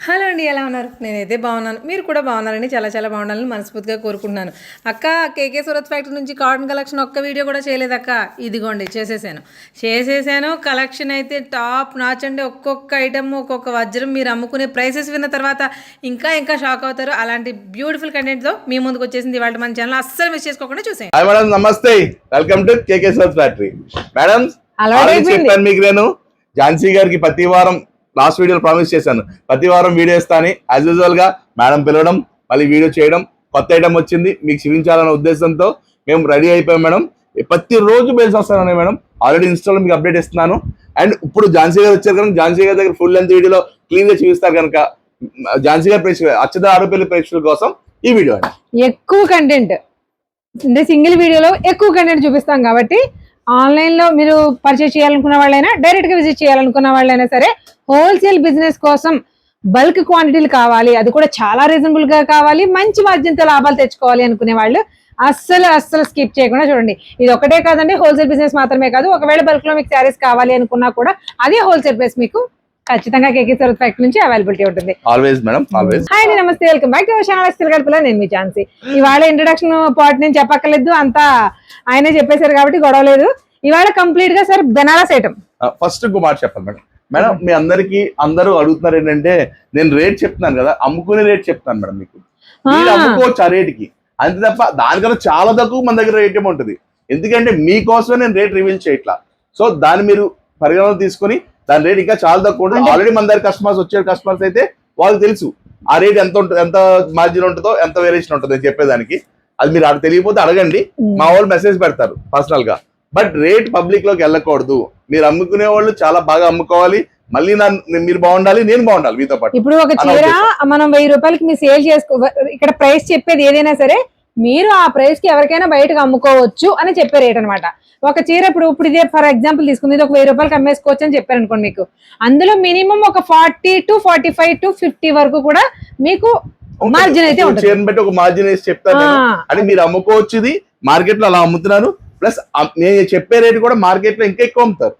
Hello అండి, ఎలా ఉన్నారు? నేనైతే బాగున్నాను, మీరు కూడా బాగున్నారని చాలా చాలా బాగుండాలని మనస్ఫూర్తిగా కోరుకుంటున్నాను. అక్క, కేకే సూరత్ ఫ్యాక్టరీ నుంచి కాటన్ కలెక్షన్ ఒక్క వీడియో కూడా చేయలేదు అక్క. ఇదిగోండి చేసేసాను. కలెక్షన్ అయితే టాప్ నాచ్ అండి. ఒక్కొక్క ఐటమ్ ఒక్కొక్క వజ్రం మీరు అమ్ముకునే ప్రైసెస్ విన్న తర్వాత ఇంకా షాక్ అవుతారు. అలాంటి బ్యూటిఫుల్ కంటెంట్తో మీ ముందుకు వచ్చేసింది ఇవాళ మన ఛానల్. అస్సలు మిస్ చేసుకోకుండా చూసేయండి. హాయ్ మేడం, నమస్తే, welcome to KK Surat factory. Madam చెప్పాను మీకు, నేను ఝాన్సీ గారికి ప్రతి వారం లాస్ట్ వీడియోలో ప్రామిస్ చేశాను, ప్రతి వారం వీడియో ఇస్తాను. యాజ్ యూజువల్ గా మేడం పిలవడం, మళ్ళీ వీడియో చేయడం, కొత్త ఐటమ్ వచ్చింది మీకు చూపించాలనే ఉద్దేశంతో మేము రెడీ అయిపోయాం మేడం. ప్రతి రోజు బేల్స్ వస్తాను మేడం. ఆల్రెడీ ఇన్స్టాలో మీకు అప్డేట్ ఇస్తున్నాను. అండ్ ఇప్పుడు ఝాన్సీ గారు వచ్చారు కనుక ఝాన్సీ గారి దగ్గర ఫుల్ లెంత్ వీడియోలో క్లీన్ గా చూపిస్తారు కనుక ఝాన్సీ గారి ప్రేక్షకులు, అచ్చద ఆడపల్లి ప్రేక్షకుల కోసం ఈ వీడియో అండి. ఎక్కువ కంటెంట్ అంటే సింగిల్ వీడియోలో ఎక్కువ కంటెంట్ చూపిస్తాం కాబట్టి ఆన్లైన్ లో మీరు పర్చేస్ చేయాలనుకున్న వాళ్ళైనా, డైరెక్ట్ గా విజిట్ చేయాలనుకున్న వాళ్ళైనా సరే, హోల్సేల్ బిజినెస్ కోసం బల్క్ క్వాంటిటీలు కావాలి, అది కూడా చాలా రీజనబుల్ గా కావాలి, మంచి మార్జిన్తో లాభాలు తెచ్చుకోవాలి అనుకునే వాళ్ళు అస్సలు స్కిప్ చేయకుండా చూడండి. ఇది ఒకటే కాదండి, హోల్సేల్ బిజినెస్ మాత్రమే కాదు, ఒకవేళ బల్క్ లో మీకు శారీస్ కావాలి అనుకున్నా కూడా అదే హోల్సేల్ ప్రైస్ మీకు ఖచ్చితంగా కేకే సూరత్ ఫ్యాక్టరీ నుంచి అవైలబిలిటీ ఉంటుంది. Always madam, always. హాయ్ అండి, నమస్తే, welcome back to our channel సిల్గడ్పల. నేను మీ ఝాన్సీ. ఇవాళ ఇంట్రడక్షన్ పార్ట్ నేను చెప్పక్కర్లేదు, అంతా ఆయనే చెప్పేశారు కాబట్టి గొడవ లేదు. ఇవాళ కంప్లీట్ గా సార్ బెనారస్ ఐటమ్. ఫస్ట్ ఇంకో మాట చెప్పాలి మేడం. మేడం, మీ అందరూ అడుగుతున్నారు ఏంటంటే, నేను రేట్ చెప్తున్నాను కదా, అమ్ముకునే రేట్ చెప్తాను మేడం. మీకు మీరు అమ్ముకోవచ్చు ఆ రేట్కి, అంతే తప్ప దానికన్నా చాలా తక్కువ మన దగ్గర రేట్ ఉంటుంది. ఎందుకంటే మీకోసమే నేను రేట్ రివీల్ చేయట్లా. సో దాన్ని మీరు పరిగణన తీసుకుని దాని రేట్ ఇంకా చాలా తక్కువ ఉంటుంది. ఆల్రెడీ మన దగ్గర కస్టమర్స్ వచ్చే కస్టమర్స్ అయితే వాళ్ళకి తెలుసు ఆ రేట్ ఎంత ఉంటుంది, ఎంత మార్జిన్ ఉంటుందో, ఎంత వేరియేషన్ ఉంటుందో చెప్పేదానికి. అది మీరు అక్కడ తెలియకపోతే అడగండి, మా వాళ్ళు మెసేజ్ పెడతారు పర్సనల్ గా. బట్ రేట్ పబ్లిక్ లోకి వెళ్ళకూడదు. మీరు అమ్ముకునే వాళ్ళు చాలా బాగా అమ్ముకోవాలి, మళ్ళీ మీరు బాగుండాలి, నేను బాగుండాలి మీతో పాటు. ఇప్పుడు ఒక చీర మనం 1000 రూపాయలకి మీరు సేల్ చేసుకో, ఇక్కడ ప్రైస్ చెప్పేది ఏదైనా సరే మీరు ఆ ప్రైస్ కి ఎవరికైనా బయటకు అమ్ముకోవచ్చు అని చెప్పే రేట్ అనమాట. ఒక చీర ఇప్పుడు ఇదే ఫర్ ఎగ్జాంపుల్ తీసుకుంది, ఇది ఒక 1000 రూపాయలకి అమ్మేసుకోవచ్చు అని చెప్పారు అనుకోండి, మీకు అందులో మినిమం ఒక 40 to 45 to 50 వరకు కూడా మీకు మార్జిన్ అయితే ఉంటుంది. బట్టి ఒక మార్జిన్ వేసి చెప్తాను అని మీరు అమ్ముకోవచ్చు. ఇది మార్కెట్ లో అలా అమ్ముతున్నారు. ప్లస్ నేను చెప్పే రేట్ కూడా మార్కెట్ లో ఇంకా ఎక్కువ అమ్ముతారు.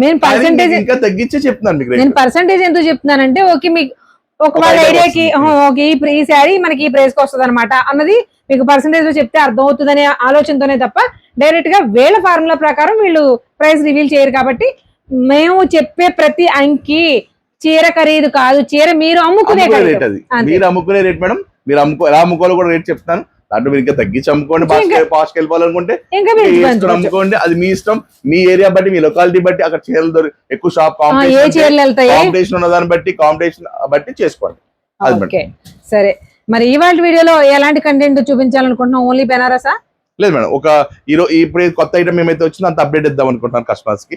నేను పర్సెంటేజ్ ఇంకా తగ్గించే చెప్తున్నాను మీకు. నేను పర్సెంటేజ్ ఎందుకు చెప్తున్నానంటే, ఓకే మీకు ఒక వాళ్ళ ఐడియాకి ఓకే ఈ శారీ మనకి ఈ ప్రైస్ కి వస్తుంది అనమాట అన్నది మీకు పర్సెంటేజ్ లో చెప్తే అర్థం అవుతుందనే ఆలోచనతోనే తప్ప డైరెక్ట్ గా వేల ఫార్ములా ప్రకారం వీళ్ళు ప్రైస్ రివీల్ చేయరు. కాబట్టి మేము చెప్పే ప్రతి అంకి చీర ఖరీదు కాదు, చీర మీరు అమ్ముకునే రేట్. అది మీరు అమ్ముకునే రేట్ మేడం. మీరు ఎలా అమ్ముకోవాలో కూడా రేట్ చెప్తాను. దాంట్లో మీరు ఇంకా తగ్గించి అమ్ముకోండి, పాస్కి వెళ్ళిపోవాలనుకుంటే అమ్ముకోండి. అది మీ ఇష్టం. మీ ఏరియా బట్టి, మీ లొకాలిటీ బట్టి అక్కడ చీరలు ఎక్కువ షాప్ కాంపిటీషన్ ఉన్న దాన్ని బట్టి, కాంపిటీషన్ బట్టి చేసుకోండి. సరే, మరి ఇవాళ వీడియోలో ఎలాంటి కంటెంట్ చూపించాలనుకుంటున్నాం? ఓన్లీ బెనారసా? లేదు మేడం, ఇప్పుడు కొత్త ఐటమ్ ఏమైతే వచ్చిందో అంత అప్డేట్ ఇద్దాం అనుకుంటున్నాను కస్టమర్స్ కి.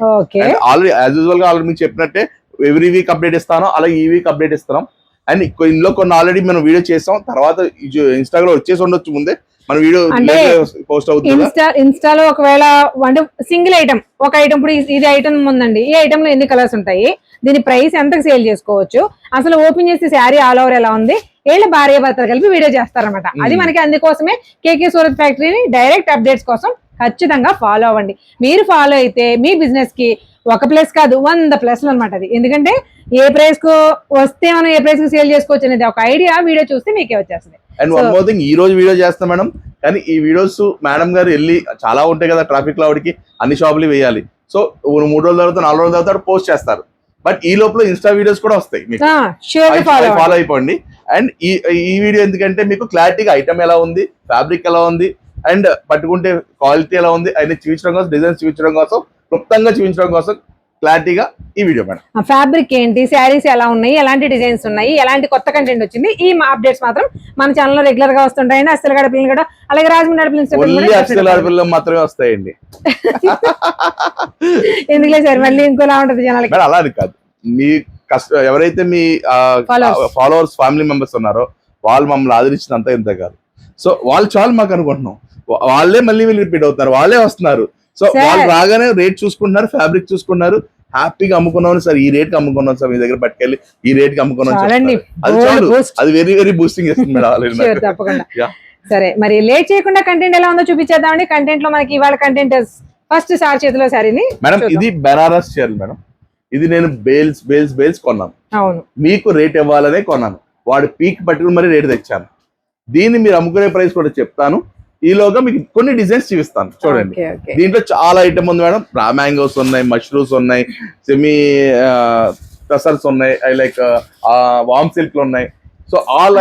ఆల్రెడీ యాజ్ యూజువల్ గా ఆల్రెడీ మీకు చెప్పినట్టే ఎవ్రీ వీక్ అప్డేట్ ఇస్తాను, అలాగే ఈ వీక్ అప్డేట్ ఇస్తాం. అండ్ ఇందులో కొన్ని ఆల్రెడీ మనం వీడియో చేస్తాం, తర్వాత ఇన్స్టాగ్రామ్ వచ్చేసి ఉండొచ్చు ముందే మన వీడియో పోస్ట్ అవుతుంది. ఇన్స్టాలో ఒకవేళ అంటే సింగిల్ ఐటమ్, ఒక ఐటమ్ ఇప్పుడు ఇది ఐటమ్ ఉందండి, ఈ ఐటమ్ లో ఎన్ని కలర్స్ ఉంటాయి, దీని ప్రైస్ ఎంతకు సేల్ చేసుకోవచ్చు, అసలు ఓపెన్ చేసి శారీ ఆల్ ఓవర్ ఎలా ఉంది, వీళ్ళ భార్య భర్తలు కలిపి వీడియో చేస్తారనమాట. అది మనకి అందుకోసమే కేకే సూరత్ ఫ్యాక్టరీని డైరెక్ట్ అప్డేట్స్ కోసం ఖచ్చితంగా ఫాలో అవ్వండి. మీరు ఫాలో అయితే మీ బిజినెస్ కి ఒక ప్లస్ కాదు 100 ప్లస్లు అనమాట. అది ఎందుకంటే ఏ ప్రైస్ కు వస్తే మనం ఏ ప్రైస్ కు సేల్ చేసుకోవచ్చు అనేది ఒక ఐడియా వీడియో చూస్తే మీకే వచ్చేస్తుంది. అండ్ వన్ మోర్ థింగ్, ఈ రోజు వీడియో చేస్తాం మేడం, కానీ ఈ వీడియోస్ మేడం గారు వెళ్ళి చాలా ఉంటాయి కదా ట్రాఫిక్ లో, ఆవిడకి అన్ని షాపులు వేయాలి. సో 3 రోజుల తర్వాత 4 రోజుల తర్వాత పోస్ట్ చేస్తారు. బట్ ఈ లోపల ఇన్స్టా వీడియోస్ కూడా వస్తాయి, ఫాలో అయిపోండి. అండ్ ఈ వీడియో ఎందుకంటే మీకు క్లారిటీగా ఐటమ్ ఎలా ఉంది, ఫ్యాబ్రిక్ ఎలా ఉంది, అండ్ పట్టుకుంటే క్వాలిటీ ఎలా ఉంది అన్ని చూపించడం కోసం, డిజైన్స్ చూపించడం కోసం, క్లుప్తంగా చూపించడం కోసం క్లారిటీగా ఈ వీడియో మేడం. ఫ్యాబ్రిక్ ఏంటి, శారీస్ ఎలా ఉన్నాయి, ఎలాంటి డిజైన్స్ ఉన్నాయి, ఎలాంటి కొత్త కంటెంట్ వచ్చింది, ఈ అప్డేట్స్ మాత్రం మన ఛానల్ లో రెగ్యులర్ గా వస్తుంటాయండి. అసలు గడపలు కూడా, అలాగే రాజమండ్రి ఆడపిల్లలు మాత్రమే వస్తాయండి. ఎందుకులే సార్, మళ్ళీ ఇంకోలా ఉంటది జనాలకి. అలా అని కాదు, మీ ఎవరైతే మీ ఫాలోవర్స్, ఫ్యామిలీ మెంబర్స్ ఉన్నారో వాళ్ళు మమ్మల్ని ఆదరించినంత ఇంత కాదు. సో వాళ్ళు చాలు మాకు అనుకుంటున్నాం. వాళ్ళే మళ్ళీ రిపీట్ అవుతున్నారు, వాళ్ళే వస్తున్నారు. సో వాళ్ళు రాగానే రేట్ చూసుకుంటున్నారు, ఫ్యాబ్రిక్ చూసుకున్నారు, హ్యాపీగా అమ్ముకున్నాను సార్, ఈ రేట్ కి అమ్ముకున్నాను సార్, మీ దగ్గర పట్టుకెళ్ళి ఈ రేట్ కి అమ్ముకున్నాను. అది చాలు, అది వెరీ వెరీ బూస్టింగ్ చేస్తుంది మేడం. తప్పకుండా. సరే, మరి లేట్ చేయకుండా కంటెంట్ ఎలా ఉందో చూపించేద్దామండి. కంటెంట్ లో మనకి ఇవాళ కంటెంట్ ఫస్ట్ సార్ చేతిలో సారీని మేడం, ఇది బెనారస్ చీరలు మేడం. ఇది నేను బేల్స్ కొన్నాను, అవును మీకు రేట్ ఇవ్వాలనే కొన్నాను, వాడు పీక్ పట్టుకుని మరి రేట్ తెచ్చాను. దీన్ని మీరు అమ్ముకునే ప్రైస్ కూడా చెప్తాను, ఈలోగా మీకు కొన్ని డిజైన్స్ చూపిస్తాను చూడండి. ఓకే ఓకే దీంట్లో చాలా ఐటమ్ ఉంది మేడం. రా మ్యాంగోస్ ఉన్నాయి, మష్రూమ్స్ ఉన్నాయి, సెమీ టసర్స్ ఉన్నాయి, లైక్ వామ్ సిల్క్ ఉన్నాయి. సో ఆల్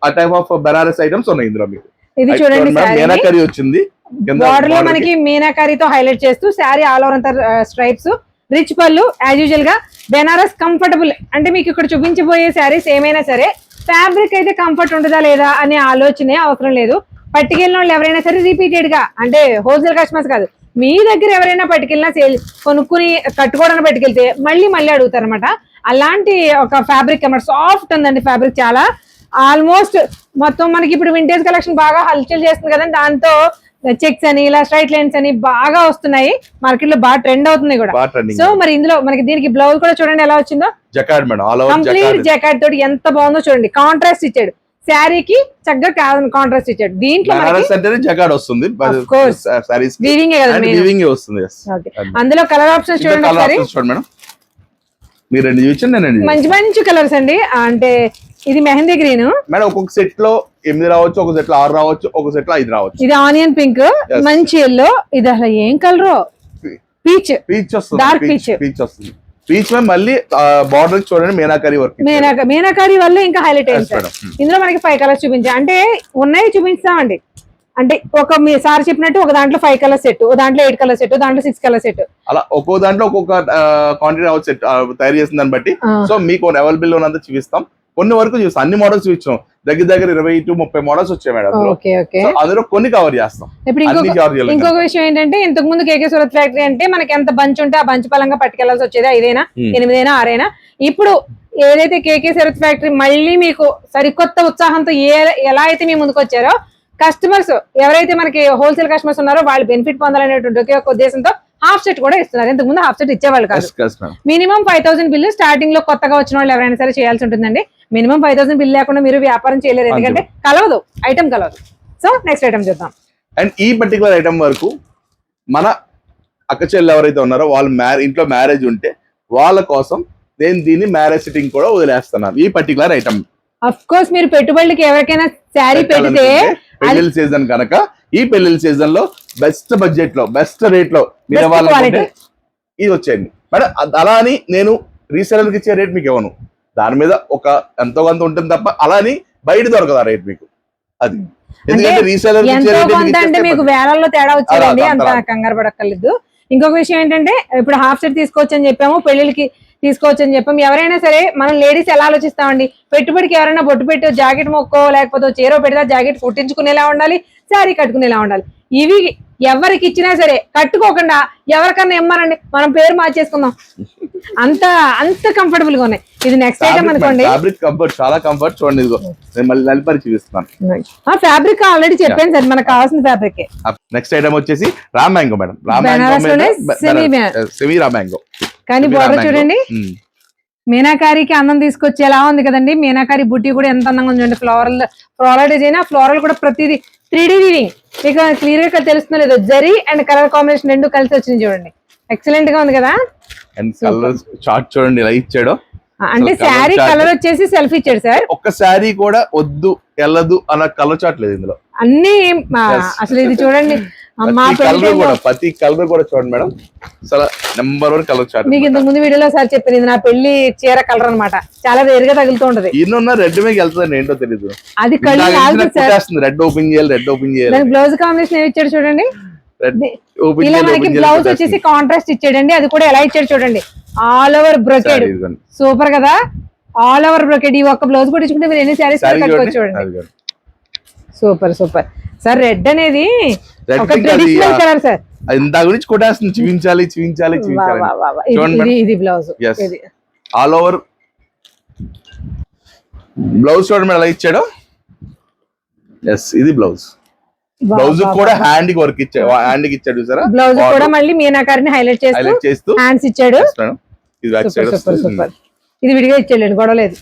ఆ టైప్ ఆఫ్ బెనారస్ ఐటమ్స్ ఉన్నాయి ఇందులో. మీకు ఇది చూడండి మీనాకరీ వచ్చింది బార్డర్ లో మనకి మీనాకరీతో హైలైట్ చేస్తూ శారీ ఆల్ ఓవర్ అంతా స్ట్రైప్స్, రిచ్ పళ్ళు, యాజ్ యూజువల్ గా బెనారస్ కంఫర్టబుల్. అంటే మీకు ఇక్కడ చూపించబోయే శారీస్ ఏమైనా సరే ఫ్యాబ్రిక్ అయితే కంఫర్ట్ ఉంటుందా లేదా అనే ఆలోచనే అవసరం లేదు. పట్టుకెళ్ళిన వాళ్ళు ఎవరైనా సరే రిపీటెడ్ గా, అంటే హోల్సేల్ కస్టమర్స్ కాదు, మీ దగ్గర ఎవరైనా పట్టుకెళ్ళినా సేల్ కొనుక్కుని కట్టుకోవడానికి పట్టుకెళ్తే మళ్ళీ అడుగుతారు అనమాట. అలాంటి ఒక ఫ్యాబ్రిక్ అన్నమాట. సాఫ్ట్ ఉందండి ఫ్యాబ్రిక్ చాలా. ఆల్మోస్ట్ మొత్తం మనకి ఇప్పుడు వింటేజ్ కలెక్షన్ బాగా హల్చల్ చేస్తుంది కదండి, దాంతో చెక్స్ అని ఇలా స్ట్రైట్ లైన్స్ అని బాగా వస్తున్నాయి, మార్కెట్ లో బాగా ట్రెండ్ అవుతుంది కూడా. సో మరి ఇందులో మనకి దీనికి బ్లౌజ్ కూడా చూడండి ఎలా వచ్చిందో, జకార్డ్ మేడం, కంప్లీట్ జకార్డ్ తోటి ఎంత బాగుందో చూడండి. కాంట్రాస్ట్ ఇచ్చాడు శారీకి, చక్కగా కాంట్రాస్ట్ ఇచ్చాడు. దీంట్లో జకార్డ్ వస్తుంది, అందులో కలర్ ఆప్షన్స్ చూడండి మేడం. మీరు రెండు చూపించండి, మంచి మంచి కలర్స్ అండి. అంటే ఇది మెహందీ గ్రీన్ మేడం, ఒక్కొక్క సెట్ లో 8 రావచ్చు, ఒక సెట్ లో 6 రావచ్చు, ఒక సెట్ లో 5 రావచ్చు. ఇది ఆనియన్ పింక్, మంచి ఎల్లో. ఇది అసలు ఏం కలర్, పీచ్ వస్తుంది, డార్క్ పీచ్ వస్తుంది. పీచ్ మళ్ళీ బార్డర్ చూడండి, మీనాకరీ వర్క్, మీనాకరీ వల్ల ఇంకా హైలైట్ అయింది సార్. ఇందులో మనకి 5 కలర్స్ చూపించాం, అంటే ఉన్నాయి చూపిస్తామండి. అంటే ఒక మీ సార్ చెప్పినట్టు ఒక దాంట్లో 5 కలర్ సెట్, ఒక దాంట్లో 8 కలర్ సెట్, దాంట్లో 6 కలర్ సెట్, అలా ఒక్కో దాంట్లో ఒక్కొక్క క్వాంటిటీ సెట్ తయారు చేసిన దాన్ని బట్టి. సో మీకు అవైలబుల్ ఉన్నంత చూపిస్తాం, కొన్ని వరకు చూస్తాం, అన్ని మోడల్స్ చూపించాం. దగ్గర 20 to 30 మోడల్స్ వచ్చాయి మేడం. అందులో కొన్ని కవర్ చేస్తాం. ఇప్పుడు ఇంకొక విషయం ఏంటంటే, ఇంతకు ముందు కేకే సూరత్ ఫ్యాక్టరీ అంటే మనకి ఎంత బంచ్ ఉంటే ఆ బంచ్ పరంగా పట్టుకెళ్లాల్సి వచ్చేది, 5 8 6. ఇప్పుడు ఏదైతే కేకే సూరత్ ఫ్యాక్టరీ మళ్ళీ మీకు సరికొత్త ఉత్సాహంతో ఎలా అయితే మీ ముందుకు వచ్చారో, కస్టమర్స్ ఎవరైతే మనకి హోల్సేల్ కస్టమర్స్ ఉన్నారో వాళ్ళు బెనిఫిట్ పొందాలనేటువంటి ఒకే ఒక ఉద్దేశంతో హాఫ్ సెట్ కూడా ఇస్తున్నారు. ఇంతకు ముందు హాఫ్ సెట్ ఇచ్చేవాళ్ళు కాదు. మినిమం 5000 బిల్లు స్టార్టింగ్ లో కొత్తగా వచ్చిన వాళ్ళు ఎవరైనా సరే చేయాల్సి ఉంటుందండి. మినిమం 5000 బిల్ లేకుండా మీరు వ్యాపారం చేయలేరు, ఎందుకంటే కలవదు, ఐటమ్ కలవదు. సో నెక్స్ట్ ఐటమ్ చూద్దాం. అండ్ ఈ పర్టికులర్ ఐటమ్ వరకు మన అక్క చెల్లి ఎవరైతే ఉన్నారో వాళ్ళు ఇంట్లో మ్యారేజ్ ఉంటే వాళ్ళ కోసం నేను దీన్ని మ్యారేజ్ సిట్టింగ్ కూడా వదిలేస్తున్నాను. ఈ పర్టికులర్ ఐటమ్ అఫ్ కోర్స్ మీరు పెట్టుబడులకి ఎవరికైనా శారీ పెడితే పెళ్లిళ్ళ సీజన్ కనుక, ఈ పెళ్లిళ్ళ సీజన్ లో బెస్ట్ బడ్జెట్ లో బెస్ట్ రేట్ లో మీరు ఇవ్వాలంటే ఇది వచ్చేయండి మేడం. అలా అని నేను రీసెలర్కి ఇచ్చే రేట్ మీకు ఇవ్వను, దాని మీద ఒక ఎంతో కొంత ఉంటుంది తప్ప అలా అని బయట దొరకదు ఆ రేట్ మీకు. అది ఎందుకంటే రీసెలర్ మీకు వేలల్లో తేడా వచ్చేదండి, అంత కంగారు పడక్కర్లేదు. ఇంకొక విషయం ఏంటంటే, ఇప్పుడు హాఫ్ సెట్ తీసుకోవచ్చు అని చెప్పాము, పెళ్లికి తీసుకోవచ్చు అని చెప్పాము. ఎవరైనా సరే మనం లేడీస్ ఎలా ఆలోచిస్తామండి, పెట్టుబడికి ఎవరైనా బొట్టు పెట్టి జాకెట్ మొక్కో లేకపోతే చీర పెడితే జాకెట్ కుట్టించుకునేలా ఉండాలి, శారీ కట్టుకునేలా ఉండాలి. ఇవి ఎవరికి ఇచ్చినా సరే కట్టుకోకుండా ఎవరికన్నా ఇమ్మారండి, మనం పేరు మార్చేసుకుందాం, అంత కంఫర్టబుల్ గా ఉన్నాయి. ఇది నెక్స్ట్ ఐటమ్ అనుకోండి, చాలా కంఫర్ట్. చూడండి ఫ్యాబ్రిక్ ఆల్రెడీ చెప్పాను సార్, మనకు కావాల్సిన ఫ్యాబ్రిక్. నెక్స్ట్ ఐటమ్ వచ్చేసి raw mango madam, semi raw mango. కానీ బోర్డర్ చూడండి, మీనాకారికి అందం తీసుకొచ్చేలా ఉంది కదండి. మీనాకారి బుట్టి కూడా ఎంత అందంగా ఉంది, ఫ్లోరల్ డిజైన్, ఫ్లోరల్ కూడా ప్రతిదీ 3D వీవింగ్. మీకు క్లియర్ గా తెలుస్తుందో లేదో, జరీ అండ్ కలర్ కాంబినేషన్ రెండు కలిసి వచ్చింది చూడండి, ఎక్సలెంట్ గా ఉంది కదా. చార్ట్ చూడండి ఇలా ఇచ్చాడు, అంటే శారీ కలర్ వచ్చేసి సెల్ఫ్ ఇచ్చాడు సార్. ఒక్క శారీ కూడా వద్దు వెళ్ళదు అన్న కలర్ చార్ట్ లేదు ఇందులో, అన్ని అసలు ఇది చూడండి, ప్రతి కలర్ కూడా చూడండి మేడం, అసలు నెంబర్ 1 కలర్ చార్ట్. మీకు ఇంతకు ముందు వీడియోలో సార్ చెప్పింది, ఇది నా పెళ్లి చీర కలర్ అన్నమాట, చాలా వేర్ గా తగులుతూ ఉంటది. ఈయన రెడ్ మీద వెళ్తుంది ఏంటో తెలియదు, అది రెడ్ ఓపెన్ చేయాలి, బ్లౌజ్ కాంబినేషన్ ఏమి ఇచ్చాడు చూడండి. ఇలా మనకి బ్లౌజ్ వచ్చేసి కాంట్రాస్ట్ ఇచ్చాడండి, అది కూడా ఎలా ఇచ్చాడు చూడండి, ఆల్ ఓవర్ బ్రొకెడ్, సూపర్ కదా, ఆల్ ఓవర్ బ్రొకెడ్. ఈ ఒక్క బ్లౌజ్ కూడా ఇచ్చుకుంటే మీరు ఎన్ని శారీస్ కట్టుకోవచ్చు చూడండి, సూపర్ సూపర్ సార్. రెడ్ అనేది ఒక ట్రెడిషనల్ కలర్ సార్, ఇంత గురించి కొట్టేస్తుంది, చూపించాలి ఇది బ్లౌజ్ ఆల్ ఓవర్ బ్లౌజ్ చూడండి మేడం ఎలా ఇచ్చాడు. ఇది బ్లౌజ్ కూడా హ్యాండ్ కి వర్క్ ఇచ్చాడు, హ్యాండ్ కి ఇచ్చాడు చూసారా. బ్లౌజ్ కూడా మళ్ళీ మీనాకారిని హైలైట్ చేస్తూ హ్యాండ్స్ ఇచ్చాడు. ఇది విడిగా ఇచ్చాడు, గొడవ లేదు.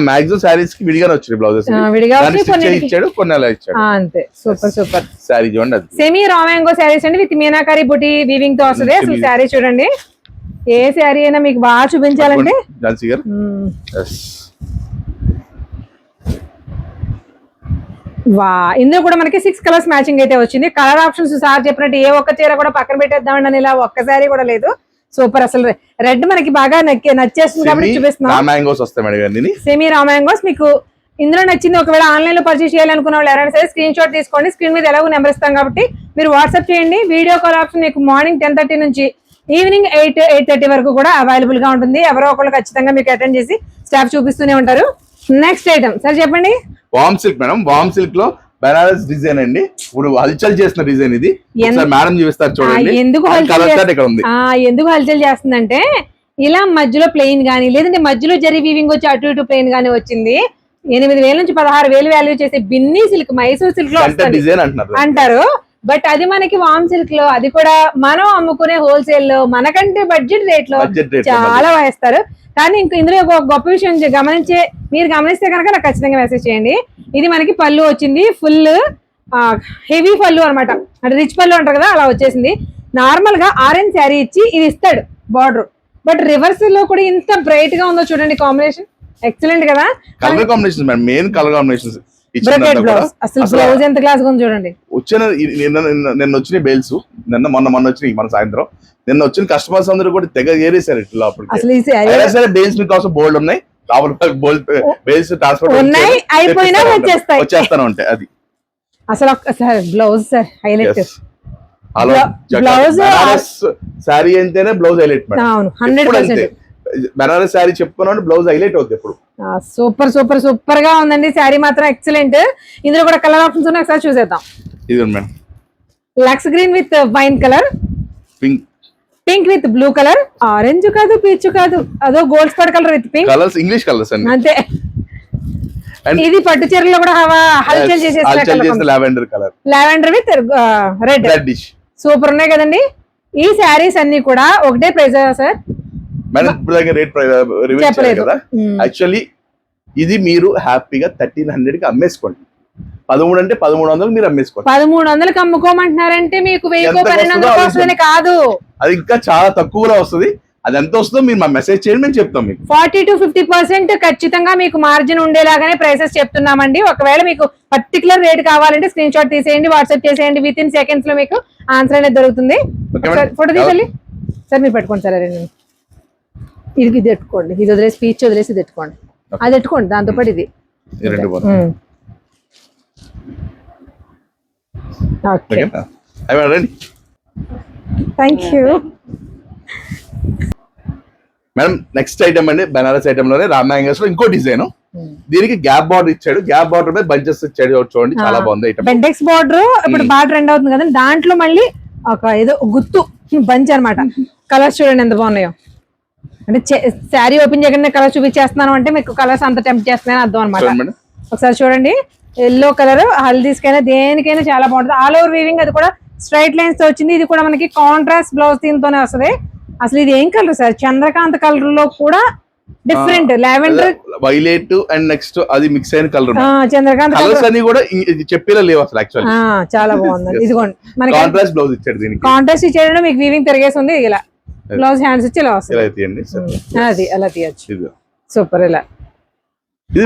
మాక్సిమం సారీస్ కి విడిగానే వచ్చాయి బ్లౌజెస్, ఇచ్చాడు కొన్ని అలా ఇచ్చాడు, అంతే. సూపర్ సారీ చూడండి, సెమీ రా మ్యాంగో సారీస్ అండి, విత్ మీనాకారి బుటీ వీవింగ్ తో వస్తుంది. అసలు సారీ చూడండి, ఏ శారీ అయినా మీకు బాగా చూపించాలంటే ఝాన్సీ గారు ఎస్ వా ఇందులో కూడా మనకి 6 కలర్స్ మ్యాచింగ్ అయితే వచ్చింది. కలర్ ఆప్షన్స్ సార్ చెప్పినట్టు ఏ ఒక్క చీర కూడా పక్కన పెట్టేద్దామండి అని ఇలా ఒక్క శారీ కూడా లేదు. సూపర్. అసలు రెడ్ మనకి బాగా నచ్చేస్తుంది కాబట్టి చూపిస్తున్నాం. మ్యాంగోస్ వస్తాయి మేడం, సెమీ రా మ్యాంగోస్. మీకు ఇందులో నచ్చింది ఒకవేళ ఆన్లైన్ లో పర్చేస్ చేయాలనుకున్న వాళ్ళు ఎవరైనా సరే స్క్రీన్ షాట్ తీసుకోండి. స్క్రీన్ మీద ఎలాగో నెంబర్ ఇస్తాం కాబట్టి మీరు వాట్సాప్ చేయండి. వీడియో కాల్ ఆప్షన్ మీకు మార్నింగ్ 10:30 నుంచి ఈవినింగ్ 8:30 వరకు కూడా అవైలబుల్ గా ఉంటుంది. ఎవరో ఒకళ్ళు ఖచ్చితంగా మీకు అటెండ్ చేసి స్టాఫ్ చూపిస్తూనే ఉంటారు. నెక్స్ట్ ఐటమ్ సార్ చెప్పండి. వామ్ సిల్క్ మేడం, వామ్ సిల్క్ లో బెనారస్ డిజైన్ అండి. ఇప్పుడు హల్చల్ చేసిన డిజైన్ ఇది. మేడం చూపిస్తారు చూడండి. ఎందుకు హల్చల్ చేస్తుందంటే ఇలా మధ్యలో ప్లెయిన్ గానీ లేదంటే మధ్యలో జరీ వీవింగ్ వచ్చి అటు ఇటు ప్లెయిన్ గానీ వచ్చింది. 8,000 నుంచి 16,000 వాల్యూ చేసే బిన్నీ సిల్క్, మైసూర్ సిల్క్ లో అంటారు. బట్ అది మనకి వామ్ సిల్క్ లో, అది కూడా మనం అమ్ముకునే హోల్సేల్ లో మనకంటే బడ్జెట్ రేట్ లో చాలా వేస్తారు. కానీ ఇందులో ఒక గొప్ప విషయం మీరు గమనిస్తే కనుక నాకు ఖచ్చితంగా మెసేజ్ చేయండి. ఇది మనకి పళ్ళు వచ్చింది, ఫుల్ హెవీ పళ్ళు అనమాట. అంటే రిచ్ పళ్ళు అంటారు కదా, అలా వచ్చేసింది. నార్మల్ గా ఆరెంజ్ శారీ ఇచ్చి ఇది ఇస్తాడు బార్డర్, బట్ రివర్స్ లో కూడా ఇంత బ్రైట్ గా ఉందో చూడండి. కాంబినేషన్ ఎక్సలెంట్ కదా. Colour combination madam, main colour combinations. అసలు బ్లౌజ్ ఎంత క్లాస్ గా ఉంది చూడండి. నిన్న వచ్చిన బేల్స్, మొన్న వచ్చినాయి మన సాయంత్రం. నిన్న వచ్చిన కస్టమర్స్ అందరూ కూడా తెగ ఏరేసారు ఇట్లా లోపలికి. బేల్స్ మీకోసం బోల్డ్ ఉన్నాయి లోపల, బేల్స్ ట్రాన్స్పోర్ట్ అయిపోయినా వచ్చేస్తాను ఉంటాయి. అది అసలు ఒక్కసారి blouse sir highlight. Blouse sari అంటేనే blouse highlight madam. 100% Banaras sari చెప్పుకున్నాను, బ్లౌజ్ హైలైట్ అవుతుంది ఎప్పుడు. సూపర్ సూపర్ సూపర్ గా ఉందండి. శారీ మాత్రం ఎక్సలెంట్. ఇందులో కూడా కలర్ ఆప్షన్స్ ఉన్నాయి, ఒకసారి చూసేద్దాం. ఇది madam Lux green with wine colour, pink with blue colour, orange కాదు పీచ్ కాదు, అదో Gold Spot colour with pink. Colours English colours అండి అంతే. ఇది పట్టు చీరలో కూడా హల్చల్ చేసేసిన lavender colour, lavender with red. Super ఉన్నాయి కదండి. ఈ శారీస్ అన్ని కూడా ఒకటే ప్రైస్ సార్ మేడం? ఇప్పుడు దగ్గర రేట్ రివీల్ చేయలేదు కదా. యాక్చువల్లీ ఇది మీరు హ్యాపీగా 1300 కి అమ్మేసుకోండి. 13 అంటే 1300 మీరు అమ్మేసుకోండి. 1300కి అమ్ముకోమంటున్నారంటే మీకు 1000 వస్తుందని కాదు, అది ఇంకా చాలా తక్కువలో వస్తుంది. అది ఎంత వస్తుందో మీరు మా మెసేజ్ చేయండి, మేము చెప్తాం. మీకు 40 to 50% ఖచ్చితంగా మీకు మార్జిన్ ఉండేలాగానే ప్రైసెస్ చెప్తున్నామండి. ఒకవేళ మీకు పర్టికులర్ రేట్ కావాలంటే స్క్రీన్ షాట్ తీసేయండి, వాట్సాప్ చేసేయండి. విత్ ఇన్ సెకండ్స్ లో మీకు ఆన్సర్ అనేది దొరుకుతుంది. ఫోటో తీసేయండి సార్. మీరు పెట్టుకోండి సార్. ఇది పెట్టుకోండి, ఇది వదిలేసి పీచ్ వదిలేసి ఇది పెట్టుకోండి, అది పెట్టుకోండి. దాంతోపాటు ఇది thank you madam. Next item అండి, బెనారస్ ఐటమ్ లోనే రామ్ మ్యాంగోస్ లో ఇంకో డిజైన్. దీనికి గ్యాప్ బార్డర్ ఇచ్చాడు, గ్యాప్ బార్డర్ మీద బంచెస్ ఇచ్చాడు. చూడండి చాలా బాగుంది ఐటమ్. బెండెక్స్ బార్డర్ ఇప్పుడు బాగా ట్రెండ్ అవుతుంది కదండి. దాంట్లో మళ్ళీ ఒక ఏదో గుత్తు బంచ్ అనమాట. కలర్స్ చూడండి ఎంత బాగున్నాయో. అంటే శారీ ఓపెన్ చేయగానే కలర్ చూపించేస్తున్నాను అంటే మీకు కలర్స్ అంత టెంప్ట్ చేస్తున్నాయని అర్థం అనమాట. ఒకసారి చూడండి, ఎల్లో కలర్ హల్దీస్ కైనా దేనికైనా చాలా బాగుంటుంది. ఆల్ ఓవర్ వీవింగ్, అది కూడా స్ట్రైట్ లైన్స్ తో వచ్చింది. ఇది కూడా మనకి కాంట్రాస్ట్ బ్లౌజ్ దీంతోనే వస్తుంది. అసలు ఇది ఏం కలర్ సార్? చంద్రకాంత్ కలర్ లో కూడా different lavender violet and next అది మిక్స్ అయిన కలర్. చంద్రకాంత్ కలర్స్ అన్ని కూడా చెప్పేలా లేవు అసలు. యాక్చువల్లీ చాలా బాగుంది. ఇదిగోండి మనకి కాంట్రాస్ట్ బ్లౌజ్ ఇచ్చాడు. దీనికి కాంట్రాస్ట్ ఇచ్చాడు. మీకు వీవింగ్ తిరిగేసి ఉంది. ఇలా బ్లౌజ్ హ్యాండ్స్ ఇచ్చి ఇలా వస్తుంది. అది అలా తీయచ్చు. సూపర్. ఇలా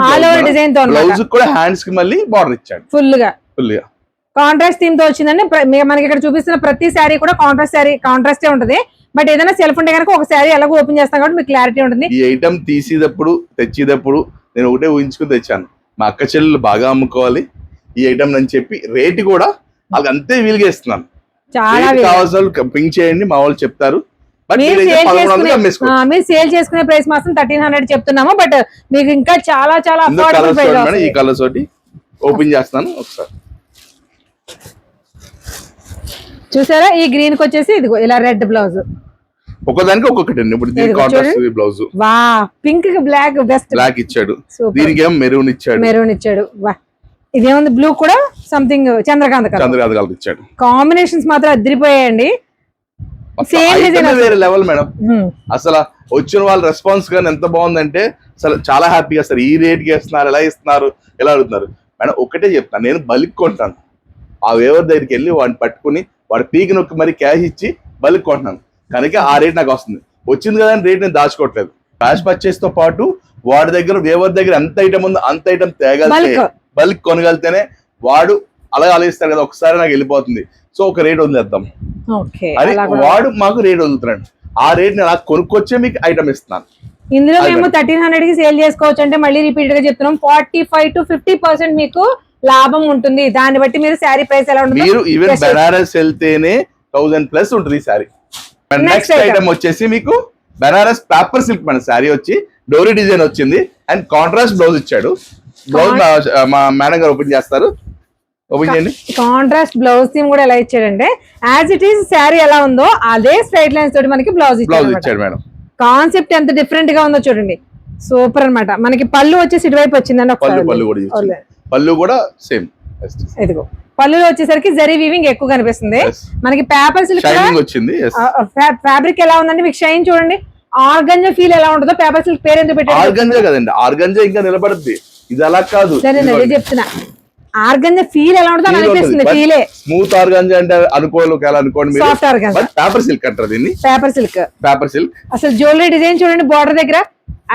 ఆల్ ఓవర్ డిజైన్ తో బ్లౌజ్ కూడా హ్యాండ్స్ కి మళ్ళీ బార్డర్ ఇచ్చాడు. ఫుల్ గా కాంట్రాస్ట్ థీమ్ తో వచ్చిందండి. మనకి ఇక్కడ చూపిస్తున్న ప్రతి శారీ కూడా కాంట్రాస్టే ఉంటది. బట్ ఏదైనా సెల్ఫ్ ఉంటే కనుక ఒక శారీ ఎలాగో ఓపెన్ చేస్తాం కాబట్టి మీకు క్లారిటీ ఉంటుంది. ఈ ఐటమ్ తెచ్చేటప్పుడు నేను ఒకటే ఊహించుకుని తెచ్చాను, మా అక్క చెల్లెలు బాగా అమ్ముకోవాలి ఈ ఐటమ్ అని చెప్పి రేట్ కూడా వాళ్ళకి అంతే వీలుగా ఇస్తున్నాను. చాలా కావాల్సిన పింక్ చేయండి, మా వాళ్ళు చెప్తారు. మీరు సేల్ చేసుకునే ప్రైస్ మాత్రం 1300 చెప్తున్నాము. బట్ మీకు ఇంకా చాలా చాలా ఈ కలర్స్ ఒకటి ఓపెన్ చేస్తాను ఒకసారి. చూసారా, ఈ గ్రీన్ కి వచ్చేసి ఇదిగో ఇలా రెడ్ బ్లౌజ్. ఒకదానికి ఒక్కొక్కటి అండి. ఇప్పుడు దీనికి కాంట్రాస్ట్ బ్లౌజ్. వా, పింక్ కి బ్లాక్ బెస్ట్. బ్లాక్ ఇచ్చాడు. దీనికి ఏమో మెరూన్ ఇచ్చాడు. వా, ఇదేముంది బ్లూ కూడా సంథింగ్ చంద్రకాంత్ కలర్ ఇచ్చాడు. కాంబినేషన్స్ మాత్రం అదిరిపోయాయండి. వేరే లెవెల్ మేడం. అసలు వచ్చిన వాళ్ళ రెస్పాన్స్ కానీ ఎంత బాగుందంటే అసలు చాలా హ్యాపీగా. సార్ ఈ రేట్ కి ఇస్తున్నారు, ఎలా ఇస్తున్నారు, ఎలా అడుగుతున్నారు మేడం. ఒకటే చెప్తాను, నేను బల్క్ కొంటాను. ఆ వేవర్ దగ్గరికి వెళ్ళి వాడిని పట్టుకుని వాడి పీకి నొక్కి మరి క్యాష్ ఇచ్చి బల్క్ కొంటున్నాను కనుక ఆ రేట్ నాకు వస్తుంది. వచ్చింది కదా అని రేట్ నేను దాచుకోవట్లేదు. క్యాష్ పర్చేస్ తో పాటు వాడి దగ్గర ఎవరి దగ్గర ఎంత ఐటమ్ ఉందో అంత ఐటమ్ తేగలితే బల్క్ కొనగలితేనే వాడు అలాగే ఆలోచిస్తాడు కదా, ఒకసారి నాకు వెళ్ళిపోతుంది, సో ఒక రేట్ వదిలేద్దాం అని వాడు మాకు రేట్ వదులుతున్నాడు. ఆ రేట్ నేను అలా కొనుక్కొచ్చే మీకు ఐటమ్ ఇస్తున్నాను. ఇందులో మేము 1300 కి సేల్ చేసుకోవచ్చు అంటే మళ్ళీ రిపీట్ గా చెప్తున్నాం 45 to 50% మీకు లాభం ఉంటుంది. దాన్ని బట్టి మీరు శారీ ప్రైస్ ఎలా ఉంటుంది. మీరు ఈవెన్ బెనారస్ వెళ్తేనే 1000+ ఉంటుంది ఈ శారీ. నెక్స్ట్ ఐటమ్ వచ్చేసి మీకు బెనారస్ పేపర్ సిల్క్ మన శారీ వచ్చి డోరీ డిజైన్ వచ్చింది అండ్ కాంట్రాస్ట్ బ్లౌజ్ ఇచ్చాడు. బ్లౌజ్ మా మేడం గారు ఓపెన్ చేస్తారు, ఓపెన్ చేయండి. కాంట్రాస్ట్ బ్లౌజ్ థీమ్ కూడా ఎలా ఇచ్చాడంటే యాజ్ ఇట్ ఈస్ శారీ ఎలా ఉందో అదే స్ట్రైట్ లైన్స్ తోటి మనకి బ్లౌజ్ ఇచ్చాడు మేడం. కాన్సెప్ట్ ఎంత డిఫరెంట్ గా ఉందో చూడండి, సూపర్ అన్నమాట. మనకి పళ్ళు వచ్చేసి ఇటువైపు వచ్చిందండి, పళ్ళు కూడా సేమ్. ఇదిగో పళ్ళులో వచ్చేసరికి జరీ వీవింగ్ ఎక్కువ కనిపిస్తుంది. మనకి పేపర్ సిల్క్ వచ్చింది. ఫ్యాబ్రిక్ ఎలా ఉందండి మీకు షైన్ చూడండి. ఆర్గంజా ఫీల్ ఎలా ఉంటుందో పేపర్ సిల్క్ పేరు ఎందుకు పెట్టారు? ఆర్గంజా కదండి, ఆర్గంజా ఇంకా నిలబడుద్ది, ఇది అలా కాదు. సరే నేను చెప్తున్నా ఆర్గంజా ఫీల్ ఎలా ఉంటుందో అనిపిస్తుంది. ఫీలే స్మూత్ ఆర్గంజా అంటే అనుకోండి, సాఫ్ట్ ఆర్గంజా పేపర్ సిల్క్ అంటారు దీన్ని. పేపర్ సిల్క్ అసలు జ్యువెలరీ డిజైన్ చూడండి బార్డర్ దగ్గర,